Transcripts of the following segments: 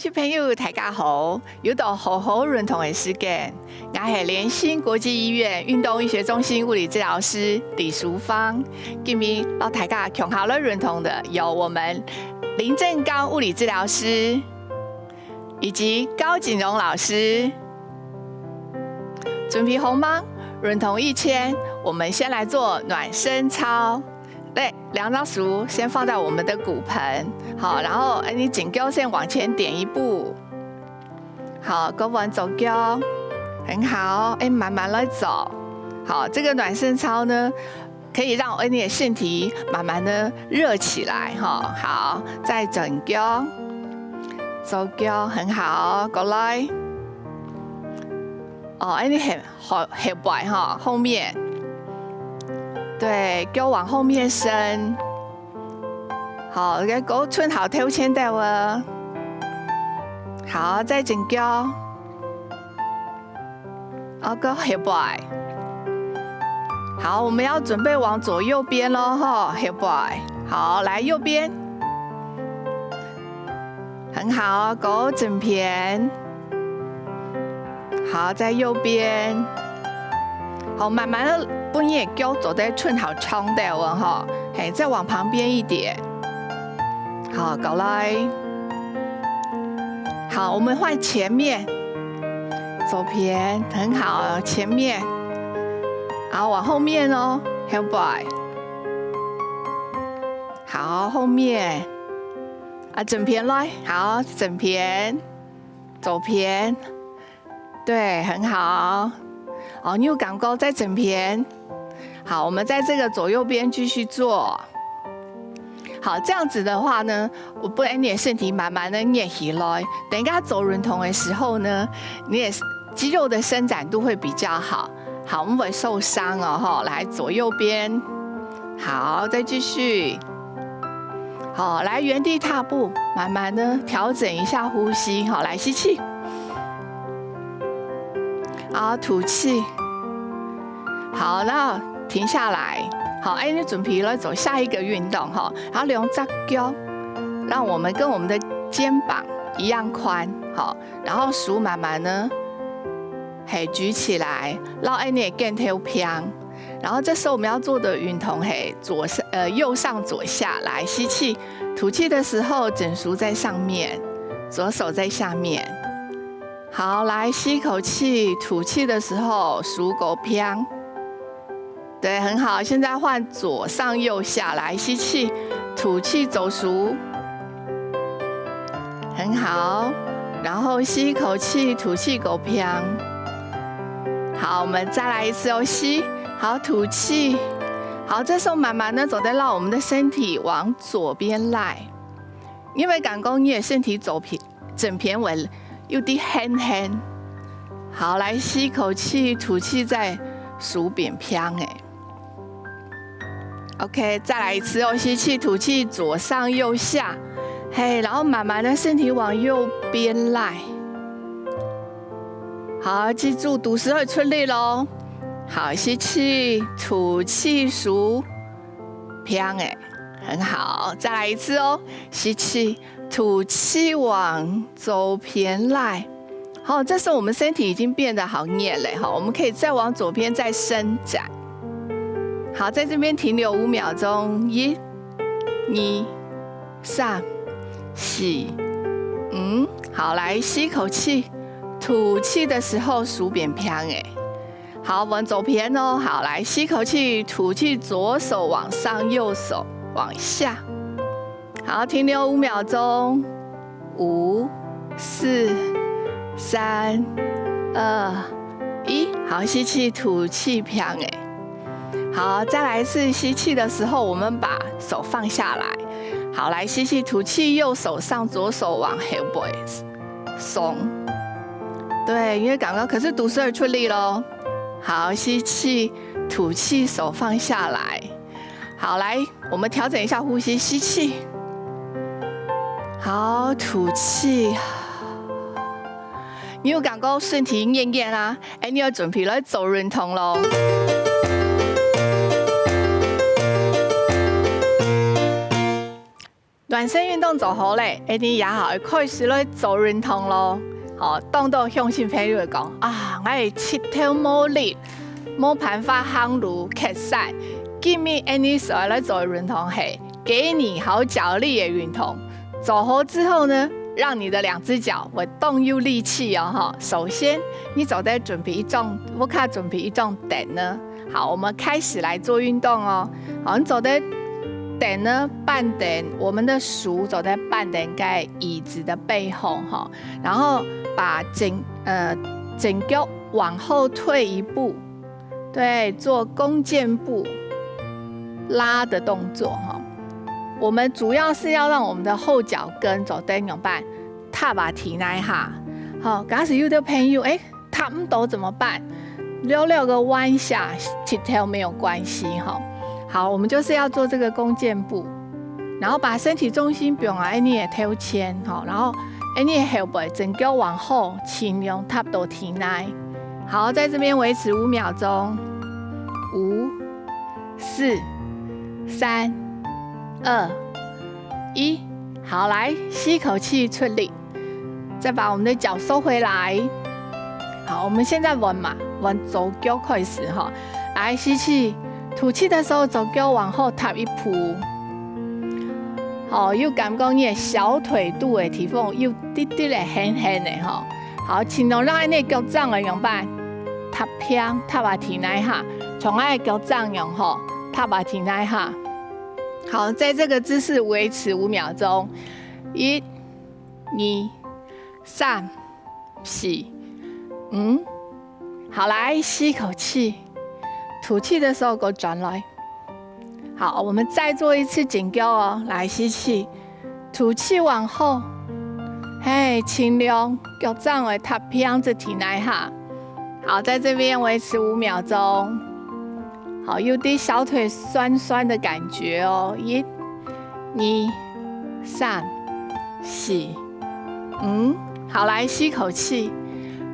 小朋友大家好，又到好好运动的时间，我是联心国际医院运动医学中心物理治疗师李淑芳。今天让大家共好了运动的有我们林正刚物理治疗师，以及高景荣老师。准备好吗？运动1000，我们先来做暖身操。对，两张手先放在我们的骨盆，好，然后你颈椎先往前点1步，好，胳膊走脚，很好，慢慢来走，好，这个暖身操呢，可以让你的身体慢慢的热起来，哈，好，再整脚，走脚，很好，过来，你很后摆哈，后面。对，脚往后面伸，好，个狗寸好头前的哦，好，再整脚，个后摆，好，我们要准备往左右边咯，哈，后摆，好，来右边，很好，狗整片，好，在右边，好，慢慢的。把你的脚走在寸好长的哦，哈，嘿，再往旁边一点，好，过来，好，我们换前面，左边很好，前面，好，往后面哦 ，heel boy， 好，后面，整片来，好，整片，左边，对，很好，你有感觉在整片。好，我们在这个左右边继续做。好，这样子的话呢，我不然你的身体慢慢的练起来。等一下走运动的时候呢，你的肌肉的伸展度会比较好。好，我们不会受伤哦，哈。来左右边，好，再继续。好，来原地踏步，慢慢的调整一下呼吸。好，来吸气，好，吐气。好，那。停下来，好，你准备了走下一个运动哈，然后利用扎脚，让我们跟我们的肩膀一样宽，好，然后手慢慢呢，举起来，让你的肩头平，然后这时候我们要做的运动右上左下，来吸气，吐气的时候整手在上面，左手在下面，好，来吸一口气，吐气的时候手够平。对，很好。现在换左上右下来，吸气，吐气走熟，很好。然后吸一口气，吐气狗平。好，我们再来一次哦，吸，好，吐气，好。这时候慢慢的走在让我们的身体往左边来，因为感觉你的身体走平整片稳，有点轻轻。好，来吸一口气，吐气在手边平OK， 再来一次哦，吸气，吐气，左上右下，然后慢慢的身体往右边来。好，记住肚时会出力咯。好，吸气，吐气，数平很好。再来一次哦，吸气，吐气，往左边来。好，这时候我们身体已经变得好捏了，好，我们可以再往左边再伸展。好，在这边停留5秒钟，1、2、3、4、5。好，来吸一口气，吐气的时候手扁平好，往左边哦。好，来吸一口气，吐气，左手往上，右手往下。好，停留5秒钟，5、4、3、2、1。好，吸气，吐气平好，再来一次吸气的时候，我们把手放下来。好，来吸气，吐气，右手上，左手往后背松。对，因为刚刚可是肚子出力咯。好，吸气，吐气，手放下来。好，来，我们调整一下呼吸，吸气，好，吐气。你有感觉身体硬硬啊？你要准备来做运动咯。暖身运动做好咧，你也好开始咧做运动咯。好，当到向心朋友讲啊，我係七頭冇力，冇辦法行路咳散。今日你所來做運動係給你好腳力嘅運動。做好之後呢，讓你的兩隻腳會動有力氣哦。哈，首先你走在準備一種，我看準備一種凳呢。好，我們開始來做運動哦。好，你走在凳呢，半凳，我們的手走在半凳蓋椅子的背後哈，然後把整腳往後退一步，對，做弓箭步拉的動作哈。我們主要是要讓我們的後腳跟走得怎麼辦？踏把提那一下。好，假使有的朋友踏唔到怎麼辦？溜個彎下，起跳沒有關係哈。好，我們就是要做這個弓箭步，然後把身體重心放喺你的頭前，然後你的後背整腳往後，盡量踏到體內。好，在這邊維持5秒鐘，5、4、3、2、1。好，來吸口氣出力，再把我們的腳收回來。好，我們現在玩左腳開始哈，來吸氣。吐氣的時候，左腳往後踏一步，好，又感覺你的小腿肚的地方有啲啲的輕輕的哈，好，盡量讓你腳掌的用辦踏平，踏把體內下，從愛腳掌用哈，踏把體內下。好，在這個姿勢維持5秒鐘，1、2、3、4、5。好，來吸一口氣。吐氣的時候，給我轉來。好，我們再做一次緊腳哦。來吸氣，吐氣往後，盡量腳掌會踏平着體內下。好，在這邊維持5秒鐘。好，有啲小腿酸酸的感覺哦。1、2、3、4、5。好，來吸口氣，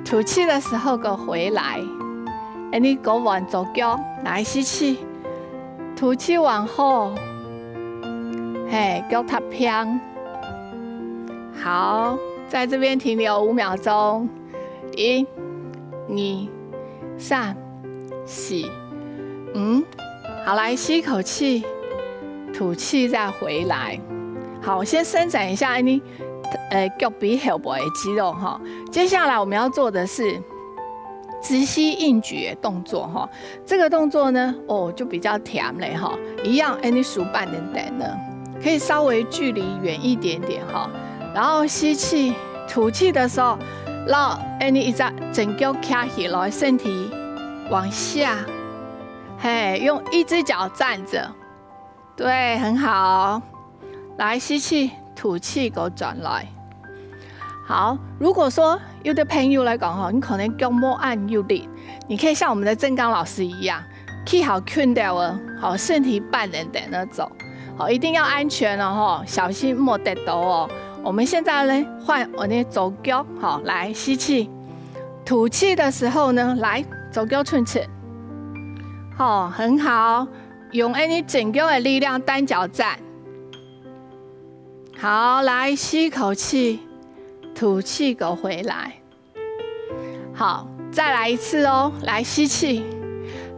吐氣的時候，給我回來。你go往左腳，來吸氣，吐氣往後，腳踏平。好，在這邊停留5秒鐘。1、2、3、4、5。好，來吸口氣，吐氣再回來。好，先伸展一下你腳臂後背的肌肉哈。接下來我們要做的是直膝硬舉的動作哈，這個動作呢，就比較甜嘞哈，一樣，你數半點呢，可以稍微距離遠一點點哈，然後吸氣，吐氣的時候，讓你一隻整腳卡起來，身體往下，用一隻腳站着，對，很好，來吸氣，吐氣，給我轉來。好，如果說有的朋友來講哈，你可能腳冇按有力，你可以像我們的正剛老師一樣，企好困掉了，好，身體半人等着走，好，一定要安全哦，小心莫跌倒哦。我們現在呢，換我的左腳，好，來吸氣，吐氣的時候呢，來左腳順前，好，很好，用你整腳的力量單腳站，好，來吸口氣。吐氣，給回來。好，再來一次哦。來吸氣，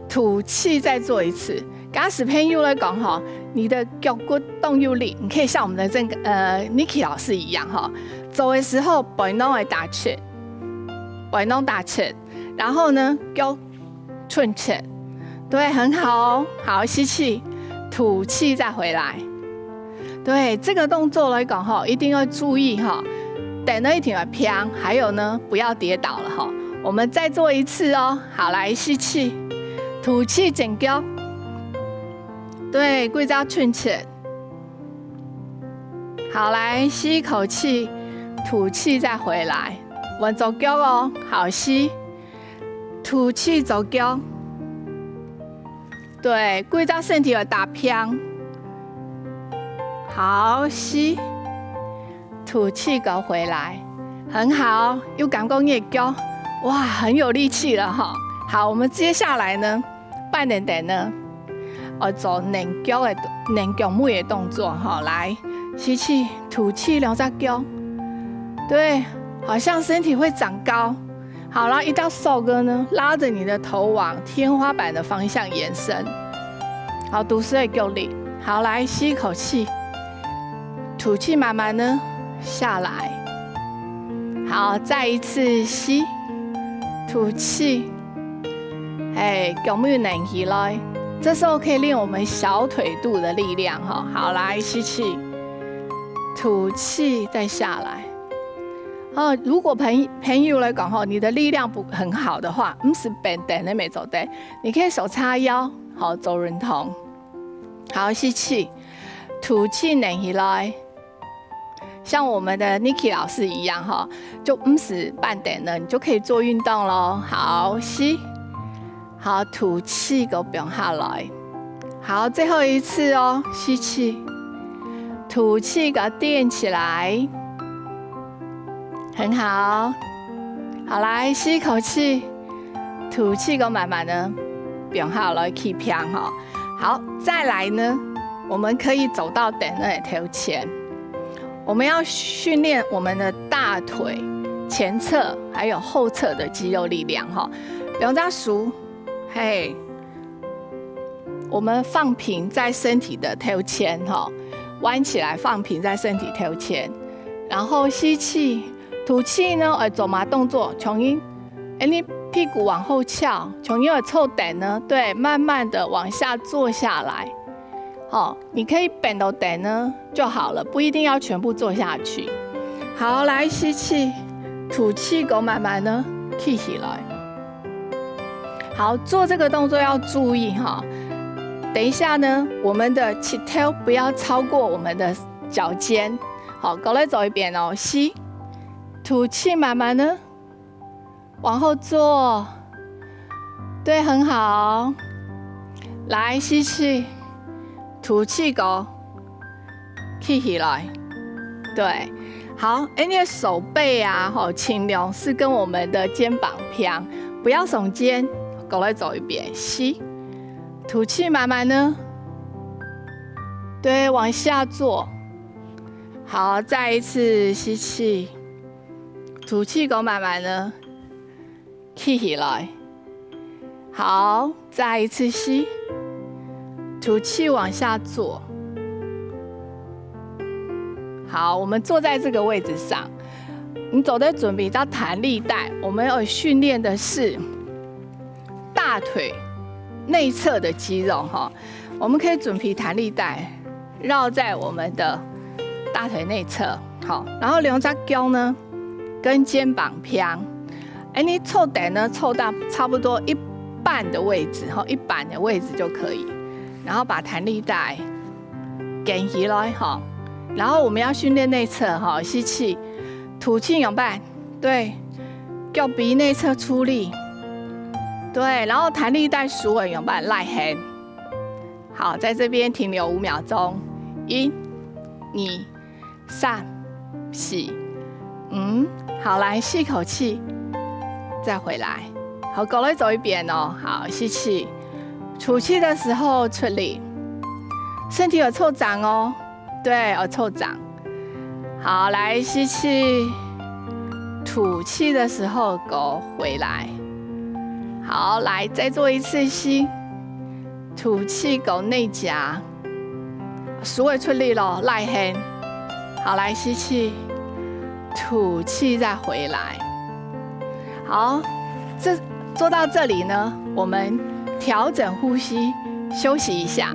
吐氣，再做一次。假使朋友來講哈，你的腳骨動有力，你可以像我們的Niki 老師一樣哈，走的時候背囊會打切，背囊打切，然後呢腳順切，對，很好哦。好，吸氣，吐氣，再回來。對，這個動作來講哈，一定要注意哈。等呢一定要平，還有呢，不要跌倒了哈。我們再做一次哦。好，來吸氣，吐氣，整腳，對，規則順切。好，來吸一口氣，吐氣再回來，往左腳哦。好，吸，吐氣左腳，對，規則身體要打平。好，吸。吐氣，給回來，很好，有感覺你的腳，哇，很有力氣了哈。好，我們接下來呢，半點點呢，做擰腳妹的動作哈，來吸气，吐气，两只脚，对，好像身体会长高。好，然后一到手哥呢，拉着你的头往天花板的方向延伸。好，肚子会够力。好，来吸一口气，吐气，慢慢呢下来。好，再一次吸，吐气，脚没有拧起来。这时候可以练我们小腿肚的力量哈。好，来吸气，吐气，再下来。如果朋友来讲哈，你的力量不很好的话，不是笨蛋的没走对，你可以手叉腰，好走人头。好，吸气，吐气，拧起来。像我们的 Niki 老师一样哈，就不是半点呢，你就可以做运动咯。好，吸，好，吐气，给我变下来。好，最后一次哦，吸气，吐气，给它垫起来。很好，好，来吸一口气，吐气，给我慢慢的变下来 ，keep 平哈。好，再来呢，我们可以走到等那头前，我们要训练我们的大腿前侧还有后侧的肌肉力量哈。两只手，嘿，我们放平在身体的头前哈，弯起来放平在身体头前，然后吸气。吐气呢，做嘛动作？从你屁股往后翘，从的侧等呢，对，慢慢的往下坐下来。好，你可以扁到等呢就好了，不一定要全部坐下去。好，来吸气，吐气，狗慢慢的起起来。好，做这个动作要注意哈。等一下呢，我们的起头不要超过我们的脚尖。好，狗来走一遍哦，吸。吐气，慢慢的往后坐，对，很好。来，吸气，吐气，狗起起来，对，好。你的手背啊，尽量是跟我们的肩膀平，不要耸肩。狗来走一遍，吸，吐气，慢慢的，对，往下坐。好，再一次吸气。吐气，狗慢慢的起起来。好，再一次吸，吐气往下坐。好，我们坐在这个位置上，你走的准备到弹力带，我们要训练的是大腿内侧的肌肉哈。我们可以准备弹力带绕在我们的大腿内侧，好，然后两只脚呢。跟肩膀平，你凑点呢，凑到差不多一半的位置，一半的位置就可以。然后把弹力带卷起来，哈。然后我们要训练内侧，哈，吸气，吐气用半，对，脚鼻内侧出力，对，然后弹力带数尾用半赖黑。好，在这边停留5秒钟，1、2、3、4、5。好，来吸口气，再回来。好，狗来走一遍哦。好，吸气，吐气的时候出力，身体有凑长哦。对，有凑长。好，来吸气，吐气的时候狗回来。好，来再做一次吸，吐气狗内夹，鼠尾出力咯，赖黑。好，来吸气。吐气再回来。好，做到这里呢，我们调整呼吸，休息一下。